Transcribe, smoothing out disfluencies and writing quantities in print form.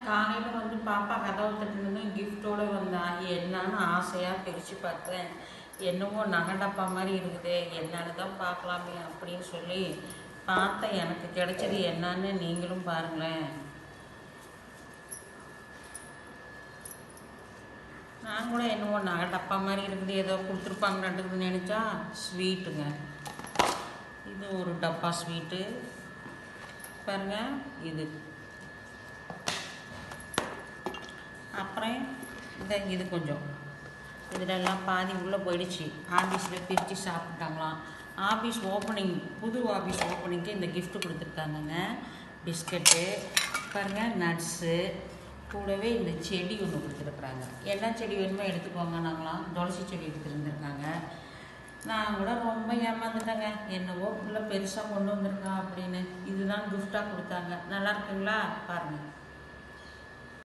காலையில் வந்து பாப்பா கதவை தட்டுன்னு கிஃப்டோடு வந்தா. என்னன்னு ஆசையாக பிரித்து பார்த்தேன். என்னவோ நகை மாதிரி இருக்குது, என்னன்னு தான் பார்க்கலாமே அப்படின்னு சொல்லி பார்த்தேன். எனக்கு கிடைச்சது என்னன்னு நீங்களும் பாருங்களேன். நான் கூட என்னவோ நகை மாதிரி இருக்குது, ஏதோ கொடுத்துருப்பாங்கன்னு நினச்சா ஸ்வீட்டுங்க. இது ஒரு டப்பா ஸ்வீட்டு பாருங்க. அப்புறம் இது கொஞ்சம் இதிலெல்லாம் பாதி உள்ளே போயிடுச்சு. ஆஃபீஸில் பிரித்து சாப்பிட்டாங்களாம். ஆஃபீஸ் ஓப்பனிங், புது ஆஃபீஸ் ஓப்பனிங்க்கு இந்த கிஃப்ட்டு கொடுத்துருக்காங்கங்க. பிஸ்கட்டு பாருங்கள், நட்ஸு, கூடவே இந்த செடி ஒன்று கொடுத்துருக்குறாங்க. என்ன செடி வேணுமோ எடுத்துக்கோங்க. நாங்களாம் துளசி செடி எடுத்துருந்துருக்காங்க. நான் கூட ரொம்ப ஏமாந்துட்டேங்க. என்னவோ உள்ள பெருசாக கொண்டு வந்திருக்கான் அப்படின்னு. இதுதான் கிஃப்டாக கொடுத்தாங்க. நல்லா இருக்குங்களா பாருங்கள்.